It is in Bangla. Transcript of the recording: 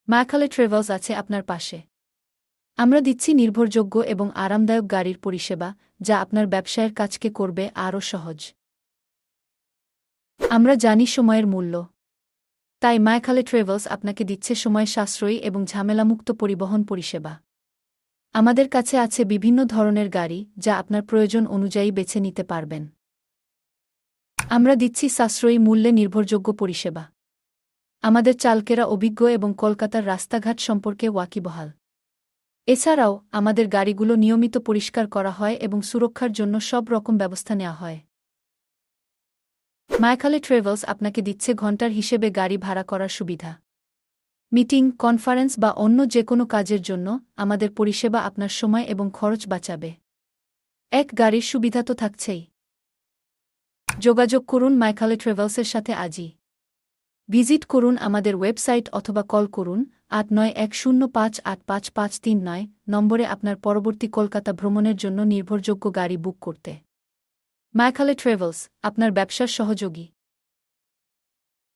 মায়াখালী ট্রাভেলস আছে আপনার পাশে। আমরা দিচ্ছি নির্ভরযোগ্য এবং আরামদায়ক গাড়ির পরিষেবা, যা আপনার ব্যবসায়ের কাজকে করবে আরও সহজ। আমরা জানি সময়ের মূল্য। তাই মায়াখালী ট্রাভেলস আপনাকে দিচ্ছে সময় সাশ্রয়ী এবং ঝামেলামুক্ত পরিবহন পরিষেবা। আমাদের কাছে আছে বিভিন্ন ধরনের গাড়ি, যা আপনার প্রয়োজন অনুযায়ী বেছে নিতে পারবেন। আমরা দিচ্ছি সাশ্রয়ী মূল্যে নির্ভরযোগ্য পরিষেবা। আমাদের চালকেরা অভিজ্ঞ এবং কলকাতার রাস্তাঘাট সম্পর্কে ওয়াকিবহাল। এছাড়াও আমাদের গাড়িগুলো নিয়মিত পরিষ্কার করা হয় এবং সুরক্ষার জন্য সব রকম ব্যবস্থা নেওয়া হয়। মায়াখালী ট্রাভেলস আপনাকে দিচ্ছে ঘন্টার হিসেবে গাড়ি ভাড়া করার সুবিধা। মিটিং, কনফারেন্স বা অন্য যে কোনো কাজের জন্য আমাদের পরিষেবা আপনার সময় এবং খরচ বাঁচাবে। এক গাড়ির সুবিধা তো থাকছেই। যোগাযোগ করুন মায়াখালী ট্রাভেলসের সাথে আজই। ভিজিট করুন আমাদের ওয়েবসাইট অথবা কল করুন 8910585539 নম্বরে আপনার পরবর্তী কলকাতা ভ্রমণের জন্য নির্ভরযোগ্য গাড়ি বুক করতে। মায়াখালী ট্রাভেলস, আপনার ব্যবসার সহযোগী।